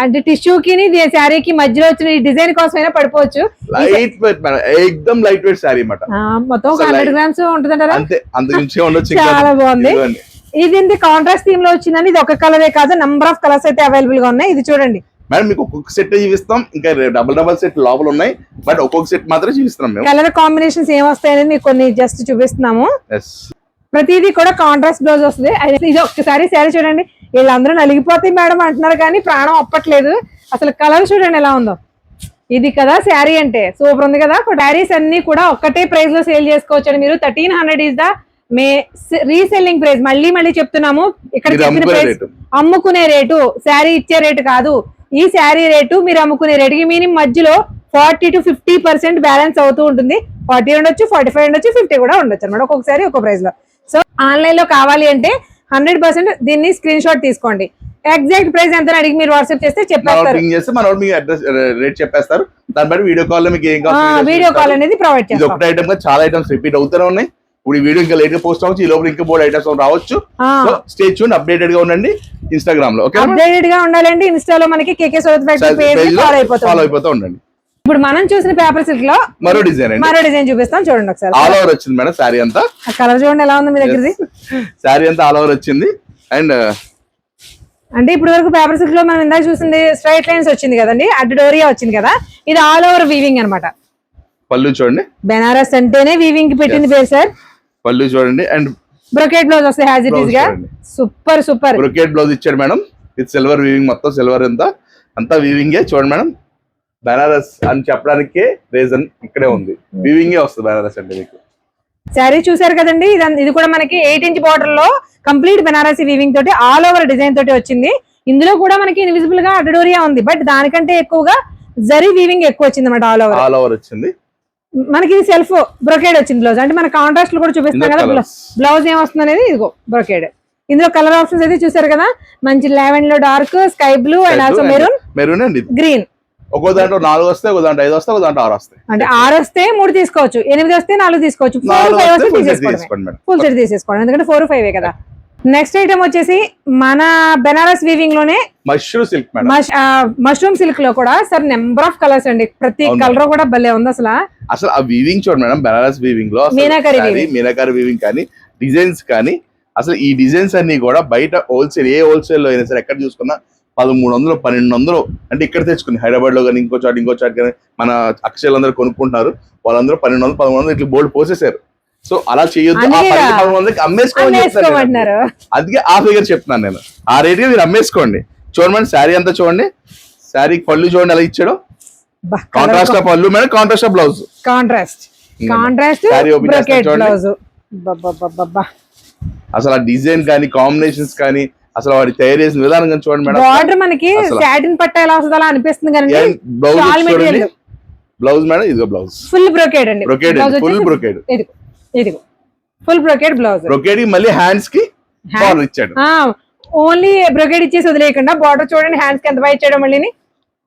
అంటే టిష్యూ కి శారీకి మధ్యలో వచ్చిన ఈ డిజైన్ కోసమైనా పడిపోవచ్చు. లైట్ వెయిట్ మేడం, ఎక్దమ్ లైట్ వెయిట్ శారీ అన్నమాట. మొత్తం 100 grams ఉంటుందంటారా? అంతే, అంతకుమించి ఉండొచ్చు. చాలా బాగుంది. ఇది కాంట్రాస్ట్ థీమ్ లో వచ్చిందని ఇది ఒక కలరే కాదు, నంబర్ ఆఫ్ కలర్స్ అయితే అవైలబుల్ గా ఉన్నాయి. ఇది చూడండి మేడం, మీకు ఒక్కొక్క సెట్ చూపిస్తాం, ఇంకా డబుల్ సెట్ లోపల ఉన్నాయి, బట్ ఒక్కొక్క సెట్ మాత్రం చూపిస్తున్నాం మేము. కలర్ కాంబినేషన్స్ ఏమొస్తాయని మీకు కొన్ని జస్ట్ చూపిస్తున్నాము. ప్రతిదీ కూడా కాంట్రాస్ట్ బ్లౌజ్ వస్తుంది. ఇది ఒక్కసారి శారీ చూడండి, వీళ్ళందరూ నలిగిపోతాయి మేడం అంటున్నారు కానీ ప్రాణం అప్పట్లేదు. అసలు కలర్ చూడండి ఎలా ఉందో. ఇది కదా శారీ అంటే, సూపర్ ఉంది కదా. శారీస్ అన్ని కూడా ఒక్కటే ప్రైస్ లో సేల్ చేసుకోవచ్చు అని మీరు 1300 is the May reselling price. మళ్ళీ చెప్తున్నాము, ఇక్కడ చెప్పిన ప్రైస్ అమ్ముకునే రేటు, శారీ ఇచ్చే రేటు కాదు. ఈ శారీ రేటు మీరు అమ్ముకునే రేటుకి మీనింగ్ మధ్యలో 40 to 50% బ్యాలెన్స్ అవుతూ ఉంటుంది. 40 ఉండొచ్చు, 45 ఉండొచ్చు, 50 కూడా ఉండొచ్చు అనమాట, ఒక్కొక్కసారి ఒక్కో ప్రైస్ లో. సో ఆన్లైన్ లో కావాలి అంటే 100% దీన్ని స్క్రీన్ షాట్ తీసుకోండి. ఎగ్జాక్ట్ ప్రైస్ ఎంత అడిగి మీరు వాట్సాప్ చేస్తే చెప్పేస్తారు. దాని బట్టి వీడియో కాల్ లో మీకు ఏం కావాలి వీడియో కాల్ అనేది ప్రొవైడ్ చేస్తాం. ఒకటే ఐటమ్ గా చాలా ఐటమ్స్ రిపీట్ అవుతూనే ఉన్నాయి. ఇప్పుడు ఈ వీడియో ఇంకా లేట్ గా పోస్ట్ అవ్వచ్చు, ఈ లోపల ఇంకా బోర్డు ఐటమ్స్ రావచ్చు. స్టే ట్యూన్, అప్డేటెడ్ గా ఉండండి ఇన్స్టాగ్రామ్ లో. అప్డేటెడ్ గా ఉండాలండి. ఇన్స్టాలో మనకి కేకే సూరత్ ఫ్యాక్టరీ పేజ్ ఫాలో అయిపోతూ ఉండండి. ఇప్పుడు మనం చూసిన పేపర్ సిల్క్ లో మరో డిజైన్ చూపిస్తాం చూడండి ఒకసారి. ఆల్ ఓవర్ వచ్చింది మేడం శారీ అంతా. కలర్ చూడండి ఎలా ఉంది మీ దగ్గరది. శారీ అంతా ఆల్ ఓవర్ వచ్చింది. అండ్ అంటే ఇప్పుడు వరకు పేపర్ సిల్క్ లో మనం ఇందాక చూసింది స్ట్రైట్ లైన్స్ వచ్చింది కదండి, అడ్డు డోరియా వచ్చింది కదా. ఇది ఆల్ ఓవర్ వీవింగ్ అనమాట. పళ్ళు చూడండి, బెనారస్ అంటేనే వీవింగ్ కి పెట్టింది పేరు సార్. పళ్ళు చూడండి అండ్ బ్రొకెట్ బ్లౌజ్ వస్తాయి యాజ్ ఇట్ ఈస్ గా. సూపర్ బ్రొకెట్ బ్లౌజ్ ఇచ్చాడు మేడం. ఇది సిల్వర్ వీవింగ్, మొత్తం సిల్వర్ అంతా వీవింగ్ చూడండి మేడం. బెనారస్ అని చెప్పడానికే రీజన్ ఇక్కడే ఉంది, వీవింగ్ వస్తుంది బెనారస్ అంటే. మీకు శారీ చూసారు కదండి, ఇది కూడా మనకి 8 inch బార్డర్ లో కంప్లీట్ బెనారసీ వీవింగ్ తోటి ఆల్ ఓవర్ డిజైన్ తోటి వచ్చింది. ఇందులో కూడా మనకి ఇన్విజిబుల్ గా అడ్డోరియా ఉంది, బట్ దానికంటే ఎక్కువగా జరీ వీవింగ్ ఎక్కువ వచ్చింది అనమాట. ఆల్ ఓవర్ వచ్చింది. మనకి ఇది సెల్ఫ్ బ్రొకేడ్ వచ్చింది బ్లౌజ్. అంటే మన కాంట్రాస్ట్ లో కూడా చూపిస్తాం కదా బ్లౌజ్ ఏమొస్తుంది అనేది. ఇదిగో బ్రొకేడ్. ఇందులో కలర్ ఆప్షన్స్ అయితే చూసారు కదా, మంచి లావెండర్ లో dark, sky blue and also maroon and green. ఒక్కో దాంట్లో 4 వస్తాయి, ఒక దాంట్లో 5 వస్తాయి, ఒక దాంట్లో 6 వస్తాయి. అంటే 6 వస్తే 3 తీసుకోవచ్చు, 8 వస్తే 4 తీసుకోవచ్చు, 4, 5 వస్తే ఫుల్ సెట్ తీసేసుకోండి, ఎందుకంటే 4, 5 కదా. నెక్స్ట్ ఐటమ్ వచ్చేసి మన బెనారస్ వీవింగ్ లోనే మష్రూమ్ సిల్క్ లో కూడా సార్ నెంబర్ ఆఫ్ కలర్స్ అండి. ప్రతి కలర్ కూడా భలే ఉంది అసలు. ఆ వీవింగ్ చూడండి మేడం, బెనారస్ వీవింగ్ లో మీనాకారి వీవింగ్ కానీ డిజైన్స్ కానీ, అసలు ఈ డిజైన్స్ అన్ని కూడా బయట హోల్సేల్, ఏ హోల్సేల్ లో అయినా సరే ఎక్కడ చూసుకున్నా 1300, 1200 అంటే ఇక్కడ తెచ్చుకుంది. హైదరాబాద్ లో కానీ ఇంకో చాట్ కానీ మన అక్షరాలు అందరూ కొనుక్కుంటున్నారు. వాళ్ళందరూ 1200, 1300 ఇట్లా బోర్డు పోసేసారు. సో అలా చేయొద్దు, 1200కి అమ్మేసుకోమంటున్నారు. అందుకే ఆ ఫిగర్ చెప్తున్నాను నేను. ఆ రేట్ గా మీరు అమ్మేసుకోండి. చూడండి శారీ అంతా చూడండి, శారీ పళ్ళు చూడండి ఎలా ఇచ్చాడు. కాంట్రాస్ట్ పళ్ళు madam, contrast blouse, contrast blouse. అసలు ఆ డిజైన్ కానీ కాంబినేషన్స్ కానీ, అసలు వాడి తయారు చేసిన విధానం కానీ చూడండి మేడం. బార్డర్ మనకి సాటిన్ పట్ట ఎలా వస్తుందో అలా అనిపిస్తుంది కానీ బ్లౌజ్ మేడం ఇదిగో బ్లౌజ్ ఫుల్ బ్రోకేడ్ అండి. ఫుల్ బ్రోకేడ్, ఇదిగో ఫుల్ బ్రోకేడ్ బ్లౌజ్. బ్రోకేడ్ మళ్ళీ హ్యాండ్స్ కి బార్డర్ ఇచ్చాడు. ఓన్లీ బ్రోకేడ్ ఇచ్చేసి వదిలేయకుండా బార్డర్ చూడండి హ్యాండ్స్ కి ఎంత బాగా ఇచ్చాడు. మళ్ళీ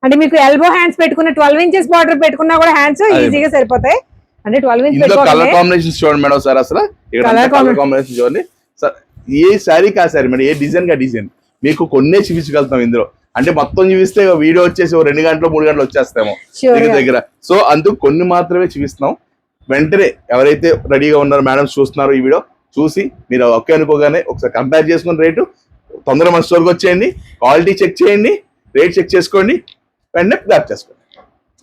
అంటే మీకు ఎల్బో హ్యాండ్స్ పెట్టుకున్న 12 inches బార్డర్ పెట్టుకున్నా కూడా హ్యాండ్స్ ఈజీగా సరిపోతాయి. అంటే 12 inch కలర్ కాంబినేషన్ చూడండి మేడం. సార్ అసలు కలర్ కాంబినేషన్ చూడండి సార్. ఏ శారీ కా శారీ మేడం, ఏ డిజైన్ కా డిజైన్ మీకు కొన్నే చూపించగలుగుతాం ఇందులో. అంటే మొత్తం చూపిస్తే వీడియో వచ్చేసి 2 గంటలు 3 గంటలు వచ్చేస్తామో దగ్గర. సో అందుకు కొన్ని మాత్రమే చూపిస్తున్నాం. వెంటనే ఎవరైతే రెడీగా ఉన్నారో మేడం చూస్తున్నారో ఈ వీడియో చూసి మీరు ఓకే అనుకోగానే ఒకసారి కంపేర్ చేసుకుని రేటు తొందరగా మన స్టోర్కి వచ్చేయండి, క్వాలిటీ చెక్ చేయండి, రేట్ చెక్ చేసుకోండి, వెంటనే గ్రాప్ చేసుకోండి.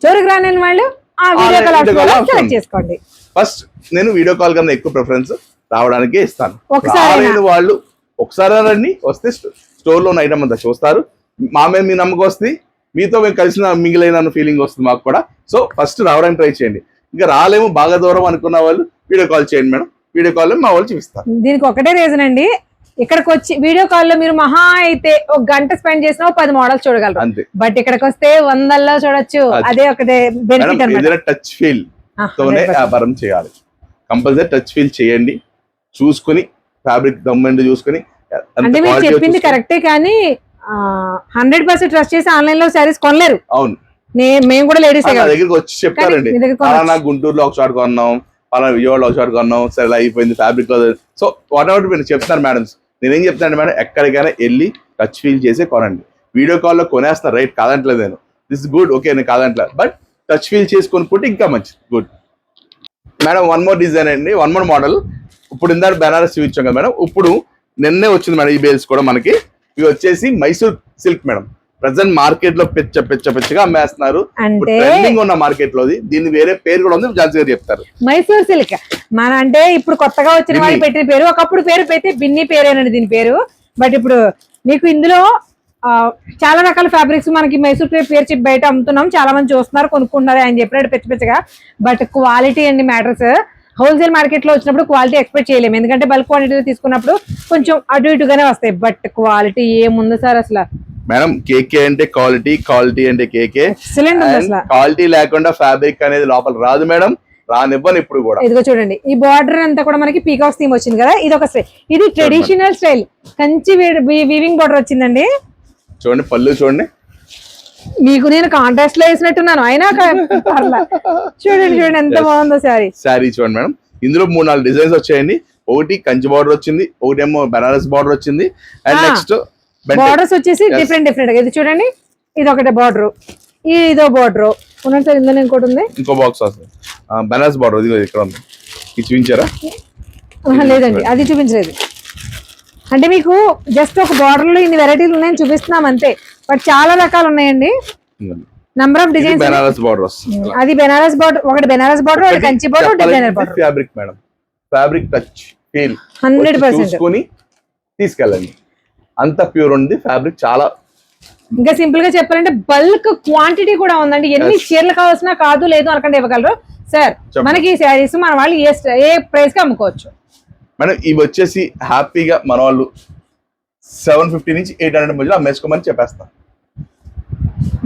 స్టోర్కి రాని వాళ్ళు ఆ వీడియో కాల్ సెలెక్ట్ చేసుకోండి. ఫస్ట్ నేను వీడియో కాల్ కన్నా ఎక్కువ ప్రిఫరెన్స్ రావడానికే ఇస్తాను. ఒకసారి వాళ్ళు ఒకసారి రండి, వస్తే స్టోర్ లో ఉన్న ఐటమ్ అంతా చూస్తారు, మా మీద మీ నమ్మకం వస్తుంది, మీతో మేము కలిసిన మిగిలిన ఫీలింగ్ వస్తుంది మాకు కూడా. సో ఫస్ట్ రావడానికి ట్రై చేయండి. ఇంకా రాలేము బాగా దూరం అనుకున్న వాళ్ళు వీడియో కాల్ చేయండి మేడం, వీడియో కాల్ మా వాళ్ళు చూపిస్తారు. దీనికి ఒకటే రీజన్ అండి, ఇక్కడికి వచ్చి వీడియో కాల్ లో మీరు మహా అయితే 1 గంట స్పెండ్ చేసినా 10 మోడల్స్ చూడగలరు. అంతే. బట్ ఇక్కడికి వస్తే 100లో చూడొచ్చు. అదే ఒకటే బెనిఫిట్ అన్నమాట. టచ్ ఫీల్ తోనే వ్యాపారం చేయాలి. కంపల్సరీ టచ్ ఫీల్ చేయండి, చూసుకుని ఫ్యాబ్రిక్ దమ్మెండ్ చూసుకుని. అంటే మీరు చెప్పింది కరెక్టే, కానీ 100% ట్రస్ట్ చేసి ఆన్లైన్ లో సారీస్ కొనలేరు. అవును, మేము కూడా లేడీస్ దగ్గరికి వచ్చి చెప్తారండి, పలానా గుంటూరులో ఒక షాట్ కొన్నాం, పలానా విజయవాడలో ఒక షాట్ కొన్నాం, సరే అయిపోయింది ఫ్యాబ్రిక్ లో. సో వాట్ ఎవర్ మీరు చెప్తారు మేడమ్స్, నేనేం చెప్తాను మేడం, ఎక్కడికైనా వెళ్ళి టచ్ ఫీల్ చేసి కొనండి. వీడియో కాల్లో కొనేస్తున్నారు, రైట్ కాదంటలేదు నేను, దిస్ గుడ్, ఓకే నేను కాదంటలేదు, బట్ టచ్ ఫీల్ చేసి కొనుక్కుంటే ఇంకా మంచిది, గుడ్. మేడం 1 మోర్ డిజైన్ అండి, 1 మోర్ మోడల్. ఇప్పుడు ఇందాక బెనారస్ చూపించాం కదా మేడం, ఇప్పుడు నిన్నే వచ్చింది మేడం ఈ బేల్స్ కూడా మనకి. ఇవి వచ్చేసి Mysore silk madam. Present market లో పెచ్చగా అమ్మేస్తున్నారు, ట్రెండింగ్ ఉన్న మార్కెట్ లో. దీని వేరే పేరు కూడా ఉంది, ఝాన్సీ గారు చెప్తారు. మైసూర్ సిల్క్ మన అంటే ఇప్పుడు కొత్తగా వచ్చిన వాళ్ళు పెట్టిన పేరు, ఒకప్పుడు పేరు పెడితే బిన్ని పేరేనండి దీని పేరు. బట్ ఇప్పుడు మీకు ఇందులో చాలా రకాల ఫ్యాబ్రిక్స్ మనకి మైసూర్ పేరు చెప్పి బయట అమ్ముతున్నాం, చాలా మంది చూస్తున్నారు, కొనుక్కుంటున్నారు. ఆయన చెప్పినట్టు పెచ్చగా. బట్ క్వాలిటీ అండి మ్యాటర్స్. హోల్సేల్ మార్కెట్ లో వచ్చినప్పుడు క్వాలిటీ ఎక్స్పెక్ట్ చేయలేము, ఎందుకంటే బల్క్ క్వాంటిటీలో తీసుకున్నప్పుడు కొంచెం అటు ఇటుగానే వస్తాయి. బట్ క్వాలిటీ ఏముంది సార్ అసలు. మేడం కేకే అంటే క్వాలిటీ, క్వాలిటీ అంటే కేకే. క్వాలిటీ లేకుండా ఫ్యాబ్రిక్ అనేది లోపల రాదు మేడం, రానివ్వను ఇప్పుడు కూడా. ఇదిగో చూడండి, ఈ బార్డర్ అంతా కూడా మనకి పీకాక్స్ థీమ్ వచ్చింది కదా, ఇది ఒక స్టైల్, ఇది traditional style, Kanchi weaving border వచ్చిందండి. చూడండి పళ్ళు చూడండి, మీకు నేను కాంట్రాస్ట్ లో వేసినట్టున్నాను, అయినా చూడండి ఎంత బాగుందో శారీ చూడండి మేడం. ఇందులో 3-4 డిజైన్స్ వచ్చాయండి. ఒకటి కంచి బార్డర్ వచ్చింది, ఒకటేమో బనారస్ బార్డర్ వచ్చింది, అండ్ నెక్స్ట్ బార్డర్స్ వచ్చేసి డిఫరెంట్ ఇది చూడండి, ఇది ఒకటే బార్డర్, ఇదో బార్డర్ ఉన్నట్టు సార్. ఇందులో ఇంకోటి ఉంది, ఇంకో బాక్స్ వస్తుంది బనారస్ బార్డర్, ఇది ఇక్కడ ఉంది. ఇది చూపించారా? లేదండి, అది చూపించలేదు. అంటే మీకు జస్ట్ ఒక బార్డర్ లో ఇన్ని వెరైటీలు ఉన్నాయని చూపిస్తున్నాం అంతే, బట్ చాలా రకాలు ఉన్నాయండి. Number of designs. Banaras border అది బనారస్ బార్డర్, ఒకటి బనారస్ బార్డర్, ఒకటి Kanchi border, designer border. Fabric madam, fabric touch feel 100% చూసుకొని తీసుకెళ్ళండి, అంత ప్యూర్ ఉంది ఫ్యాబ్రిక్. చాలా ఇంకా సింపుల్ గా చెప్పాలంటే బల్క్ క్వాంటిటీ కూడా ఉందండి. ఎన్ని చీరలు కావాల్సినా కాదు లేదు అనకుండా ఇవ్వగలరు సార్. మనకి ఈ శారీస్ మన వాళ్ళు ఏ ప్రైస్ కి అమ్ముకోవచ్చు మేడం? ఇవి వచ్చేసి హ్యాపీగా మన వాళ్ళు 750 నుంచి 800 మధ్యలో అమ్మేసుకోమని చెప్పేస్తాం.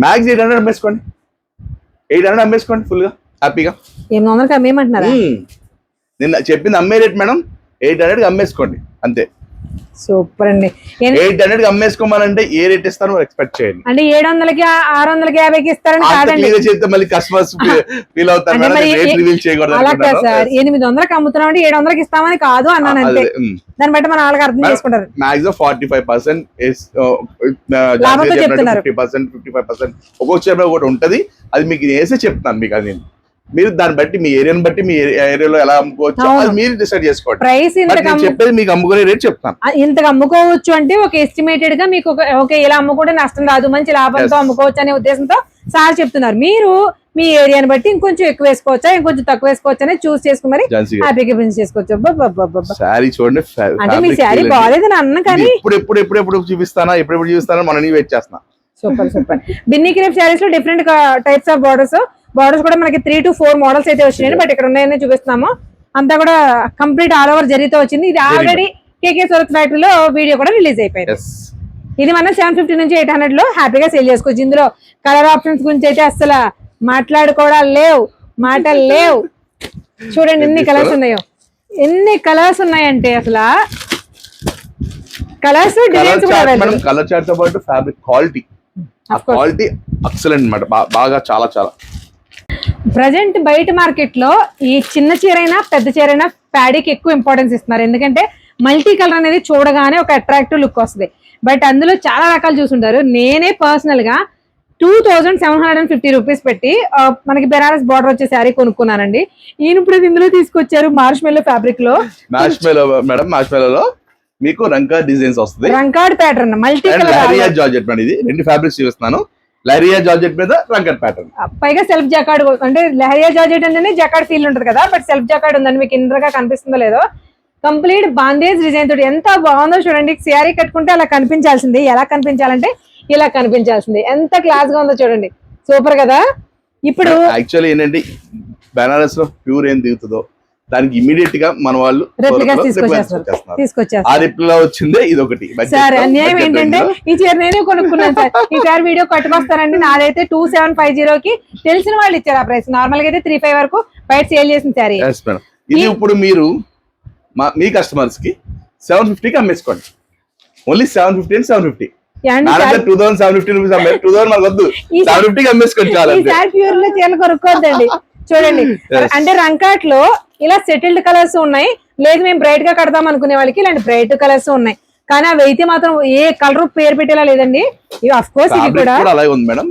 మ్యాక్స్ 800 అమ్మేసుకోండి, 800 అమ్మేసుకోండి ఫుల్ గా హ్యాపీగా. 800కి అమ్మేయమంటున్నారా? నిన్న చెప్పింది అమ్మే రేట్ మేడం, 800కి అమ్మేసుకోండి అంతే. సూపర్ అండి. 800కి అమ్మేసుకోమనంటే ఏ రేట్ ఇస్తారో ఎక్స్పెక్ట్ చేయండి. అంటే 700కి 650కి ఇస్తారని కాదండి, చెప్తే మళ్ళీ కస్టమర్స్ ఫీల్ అవుతారు. అలా కాదు సార్, 800కి అమ్ముతున్నాం అంటే 700కి ఇస్తామని కాదు అన్నాను అంతే. దాన్ని బట్టి మన వాళ్ళకి అర్థం చేసుకుంటారు. మాక్సిమం 45% లాభంతో చెప్తున్నారు, 55% ఒక్కొక్క చీర ఒకటి ఉంటది. అది మీకు వేసే చెప్తాను మీకు. అది మీరు దాన్ని బట్టి మీ ఏరియాని బట్టి మీ ఏరియాలో ఎలా అమ్ముకోవచ్చు అది మీరు డిసైడ్ చేసుకోండి. ప్రైస్ చెప్పేది మీకు అమ్ముకునే రేట్ చెప్తాను. ఇంతకు అమ్ముకోవచ్చు అంటే ఒక ఎస్టిమేటెడ్ గా మీకు ఓకే ఇలా అమ్ముకుంటే నష్టం రాదు, మంచి లాభంతో అమ్ముకోవచ్చు అనే ఉద్దేశంతో సార్ చెప్తున్నారు. మీరు మీ ఏరియాని బట్టి ఇంకొంచెం ఎక్కువ వేసుకోవచ్చా, ఇంకొంచెం తక్కువ వేసుకోవచ్చు అని చూస్ చేసుకుని మరి హ్యాపీగా బిజినెస్ చేసుకోవచ్చు. శారీ చూడండి, అంటే మీ శారీ బాగాలేదని అన్న కానీ ఎప్పుడు చూపిస్తానా, ఎప్పుడు చూపిస్తానా మనం వెయిట్ చేస్తున్నా. సూపర్. బిన్నీ క్రేప్ శారీస్ లో డిఫరెంట్ టైప్స్ ఆఫ్ బార్డర్స్ కూడా మనకి 3 to 4 మోడల్స్ అయితే వచ్చినాయి. బట్ ఇక్కడ ఉన్నాయని చూపిస్తున్నాము. అంతా కూడా కంప్లీట్ ఆల్ ఓవర్ జరీతో వచ్చింది. ఇది ఆల్రెడీ కేకే సూరత్ ఫ్యాక్టరీలో వీడియో కూడా రిలీజ్ అయిపోయింది. ఇది మనం 750 నుంచి 800 లో హ్యాపీగా సేల్ చేసుకోవచ్చు. ఇందులో కలర్ ఆప్షన్స్ గురించి అయితే అసలు మాటలు లేవు. చూడండి ఎన్ని కలర్స్ ఉన్నాయంటే అసలు కలర్స్ డిజైన్స్ కూడా. కలర్ చార్ట్ తో పాటు ఫ్యాబ్రిక్ క్వాలిటీ ఎక్సలెంట్ అన్నమాట, బాగా చాలా. ప్రజెంట్ బయట మార్కెట్ లో ఈ చిన్న చీరైనా పెద్ద చీరైనా ప్యాడీకి ఎక్కువ ఇంపార్టెన్స్ ఇస్తున్నారు. ఎందుకంటే మల్టీ కలర్ అనేది చూడగానే ఒక అట్రాక్టివ్ లుక్ వస్తుంది. బట్ అందులో చాలా రకాలు చూసుంటారు. నేనే పర్సనల్ గా 2750 రూపీస్ పెట్టి మనకి బెనారస్ బార్డర్ వచ్చే శారీ కొనుక్కున్నానండి. ఈయన ఇప్పుడు ఇందులో తీసుకొచ్చారు మార్ష్మెల్లో ఫ్యాబ్రిక్ లో. మేడం మార్ష్మెల్లో మీకు రంకా డిజైన్స్ వస్తుంది, రంకాడ్ pattern multi colour lahariya georgette madam. ఇది 2 ఫ్యాబ్రిక్స్ చూపిస్తున్నాను, లహరియా జార్జెట్ మీద రంకట్ ప్యాటర్న్, పైగా సెల్ఫ్ జాకార్డ్. అంటే లహరియా జార్జెట్ అంటేనే జాకార్డ్ ఫీల్ ఉంటుంది కదా, బట్ సెల్ఫ్ జాకార్డ్ ఉందండి. మీకు ఇంద్రగా కనిపిస్తుందో లేదో, కంప్లీట్ బాందేజ్ డిజైన్ తోటి ఎంత బాగుందో చూడండి. శారీ కట్టుకుంటే అలా కనిపించాల్సింది. ఎలా కనిపించాలంటే ఇలా కనిపించాల్సింది. ఎంత క్లాస్ గా ఉందో చూడండి, సూపర్ కదా. ఇప్పుడు యాక్చువల్లీ ఏంటంటే బెనారస్ లో ప్యూర్ ఏం దిగుతుందో దానికి ఇమీడియట్ గా మన వాళ్ళు తీసుకొచ్చారు. ఆ రిప్లై వచ్చిందే ఇది ఒకటి. సార్ అన్యాయం ఏంటంటే ఈ చీర నేనే కొనుక్కున్నాను సార్. ఈసారి వీడియో కట్టుకొస్తానండి. నాదైతే 2750 కి తెలిసిన వాళ్ళు ఇచ్చారు ఆ ప్రైస్. నార్మల్ గా అయితే 35 వరకు బయట సేల్ చేసిన శారీ. ఇది ఇప్పుడు మీరు మీ కస్టమర్స్ కి 750 కి అమ్మేసుకోండి. Only 750 and 750. 2750 రూపీస్ అమ్మారు, 2000 మనకు వద్దు, 750 కి అమ్మేసుకోండి చాలా. ఈసారి ప్యూర్ లో చీరలు కొనుక్కోద్దండి. చూడండి అంటే రంకాట్ లో ఇలా సెటిల్డ్ కలర్స్ ఉన్నాయి. లేదు మేము బ్రైట్ గా కడదాం అనుకునే వాళ్ళకి ఇలాంటి బ్రైట్ కలర్స్ ఉన్నాయి. కానీ అవి అయితే మాత్రం ఏ కలర్ పేరు పెట్టేలా లేదండి. ఇవి అఫ్ కోర్స్ ఇది కూడా అలాగే ఉంది మేడం.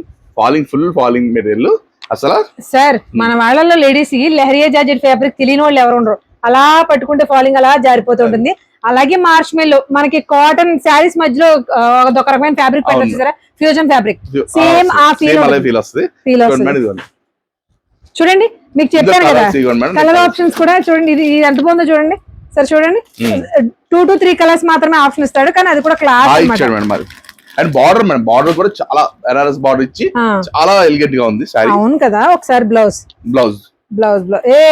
ఫుల్ ఫాలింగ్ మెటీరియల్ అసలు. సార్ మన వాళ్ళలో లేడీస్ కి లహరియా జార్జెట్ ఫ్యాబ్రిక్ తెలియని వాళ్ళు ఎవరు ఉండరు. అలా పట్టుకుంటే ఫాలింగ్ అలా జారిపోతుంటుంది. అలాగే మార్ష్మెల్లో మనకి కాటన్ శారీస్ మధ్యలో ఒక రకమైన ఫ్యాబ్రిక్ పెట్టచ్చు సార్, ఫ్యూజన్ ఫ్యాబ్రిక్. సేమ్ ఆ ఫీల్ వస్తుంది. చూడండి మీకు చెప్పాను కదా కలర్ ఆప్షన్స్ కూడా చూడండి. ఇది ఎంత బాగుందో చూడండి సార్. చూడండి 2 to 3 కలర్స్ మాత్రమే ఆప్షన్ ఇస్తాడు, కానీ అది కూడా class and border madam, border కూడా చాలా బెనారస్ బార్డర్ ఇచ్చి చాలా ఎలిగెంట్ గా ఉంది సారీ. అవును కదా. ఒకసారి బ్లౌజ్ ఏ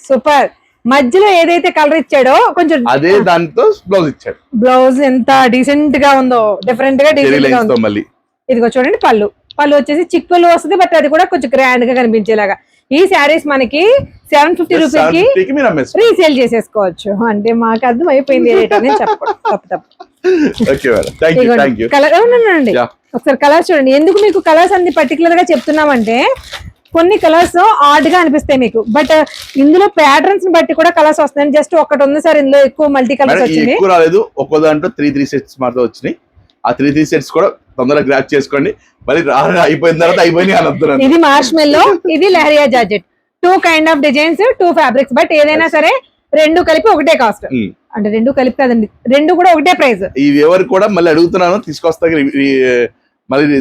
సూపర్. మధ్యలో ఏదైతే కలర్ ఇచ్చాడో కొంచెం అదే దాంతో బ్లౌజ్ ఇచ్చాడు. బ్లౌజ్ ఎంత డీసెంట్ గా ఉందో, డిఫరెంట్ గా డీసెంట్ గా ఉంది. ఇదిగో చూడండి పళ్ళు వచ్చేసి చిక్కులు వస్తుంది, బట్ అది కూడా కొంచెం గ్రాండ్ గా కనిపించేలాగా. ఈ శారీస్ మనకి 750 రూపీస్ కి రీసేల్ చేసేసుకోవచ్చు. అంటే మాకు అర్థం అయిపోయింది రేట్ అని తప్పు. కలర్ అవునండి. ఒకసారి కలర్స్ చూడండి. ఎందుకు మీకు కలర్స్ అన్ని పర్టికులర్ గా చెప్తున్నామంటే కొన్ని కలర్స్ ఆడ్ గా అనిపిస్తాయి మీకు, బట్ ఇందులో ప్యాటర్న్స్ బట్టి కూడా కలర్స్ వస్తాయి. జస్ట్ ఒకటి ఉంది సార్ ఇందులో ఎక్కువ మల్టీ కలర్స్ వచ్చింది. ఎక్కువ రాలేదు, ఒక్కో దాంట్లో 3 సెట్స్ మాత్రం వచ్చినాయి. ఆ 3 సెట్స్ కూడా తొందరగా గ్రాప్ చేసుకోండి. మళ్ళీ అయిపోయిన తర్వాత అయిపోయినాయి. ఇది మార్ష్మెల్లో, ఇది leheriya georgette. 2 kind of designs, 2 fabrics, but ఏదైనా సరే 2 కలిపి ఒకటే కాస్ట్. అంటే 2 కలిపి కాదండి, 2 కూడా ఒకటే ప్రైస్. ఇవి ఎవరు కూడా మళ్ళీ అడుగుతున్నాను తీసుకొస్తా మళ్ళీ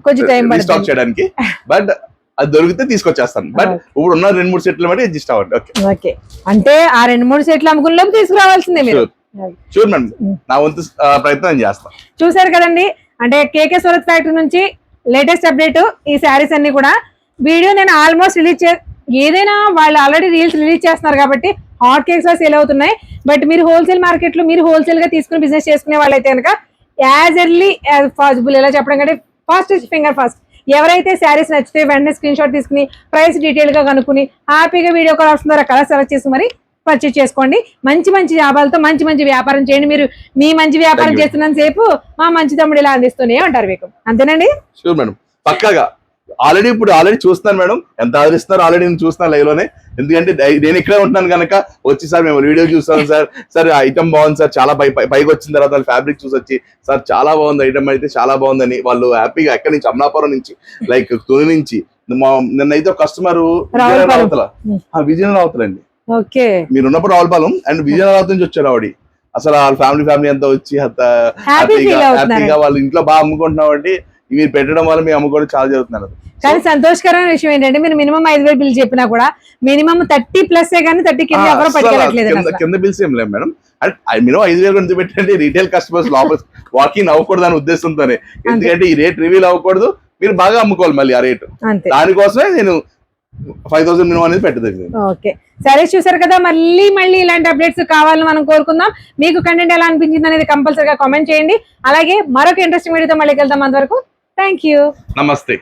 కొంచెం టైం స్టాక్ చేయడానికి, బట్ అది దొరికితే తీసుకొచ్చేస్తాను. బట్ ఇప్పుడు ఉన్న 2-3 సెట్లు బట్టి అడ్జస్ట్ అవ్వండి. ఓకే అంటే ఆ 2-3 సెట్లు అమ్ముకునే తీసుకురావాల్సిందే మీరు. షూర్ మేడం, నా వంతు ప్రయత్నం చేస్తాను. చూసారు కదండి, అంటే కేకే సూరత్ ఫ్యాక్టరీ నుంచి లేటెస్ట్ అప్డేట్ ఈ శారీస్ అన్ని కూడా. వీడియో నేను ఆల్మోస్ట్ ఏదైనా వాళ్ళు ఆల్రెడీ రీల్స్ రిలీజ్ చేస్తున్నారు కాబట్టి హాట్ కేక్స్ లో సేల్ అవుతున్నాయి. బట్ మీరు హోల్సేల్ మార్కెట్ లో మీరు హోల్సేల్ గా తీసుకుని బిజినెస్ చేసుకునే వాళ్ళైతే కనుక యాజ్ ఎర్లీ యాజ్ పాసిబుల్ ఎలా చెప్పడం కంటే ఫాస్ట్ ఫింగర్ ఫాస్ట్ ఎవరైతే శారీస్ నచ్చితే వెంటనే స్క్రీన్ షాట్ తీసుకుని ప్రైస్ డీటెయిల్ గా కనుక్కుని హ్యాపీగా వీడియో కాల్ వస్తుందో కలర్ సెలెక్ట్ చేసి మరి పర్చేజ్ చేసుకోండి. మంచి లాభాలతో మంచి వ్యాపారం చేయండి. మీరు మీ మంచి వ్యాపారం చేస్తున్నంత సేపు మా మంచి తమ్ముడు ఇలా అందిస్తూనే ఉంటారు మీకు. అంతేనండి. షూర్ మేడం, పక్కాగా. ఆల్రెడీ చూస్తున్నాను మేడం, ఎంత ఆదరిస్తున్నారు ఆల్రెడీ నేను చూస్తున్నాను లైవ్ లోనే. ఎందుకంటే నేను ఇక్కడే ఉంటున్నాను కనుక వచ్చి సార్ మేము వీడియో చూస్తాను సార్ ఐటమ్ బాగుంది సార్, చాలా పైకి వచ్చిన తర్వాత వాళ్ళు ఫ్యాబ్రిక్ చూసి వచ్చి సార్ చాలా బాగుంది ఐటమ్ అయితే చాలా బాగుందని వాళ్ళు హ్యాపీగా ఎక్కడి నుంచి అమలాపురం నుంచి లైక్ తుని నుంచి నిన్నైతే కస్టమర్ విజయనగరం అవతలండి. మీరు ఉన్నప్పుడు రావులపాలెం అండ్ విజయనగరం నుంచి వచ్చారు ఆవిడ. అసలు వాళ్ళ ఫ్యామిలీ అంతా వచ్చి హ్యాపీగా వాళ్ళ ఇంట్లో బాగా అమ్ముకుంటున్నాం అండి. మీరు పెట్టడం వల్ల మేము అమ్ముకోవడం చాలా జరుగుతున్నారు. కానీ సంతోషకరమైన విషయం ఏంటంటే మీరు మినిమం 5,000 బిల్ చెప్పినా కూడా మినిమం 30+ కానీ 30 కింద ఎవరు పట్టుకెళ్ళట్లేదు. కింద బిల్స్ ఏం లేదు మేడం. అంటే మినిమం 5,000 గురించి పెట్టండి. రీటైల్ కస్టమర్స్ లోపల వాకింగ్ అవ్వకూడదు అనే ఉద్దేశంతోనే. ఎందుకంటే ఈ రేట్ రివీల్ అవ్వకూడదు, మీరు బాగా అమ్ముకోవాలి మళ్ళీ ఆ రేటు. దానికోసమే నేను 5,000 మినిమం అనేది పెట్టదు. ఓకే సరే, చూసారు కదా. మళ్ళీ ఇలాంటి అప్డేట్స్ కావాలని మనం కోరుకుందాం. మీకు కంటెంట్ ఎలా అనిపించింది అనేది కంపల్సరీగా కామెంట్ చేయండి. అలాగే మరొక ఇంట్రెస్టింగ్ వీడియోతో మళ్ళీ వెళ్తాం. అంతవరకు థ్యాంక్ యూ, నమస్తే.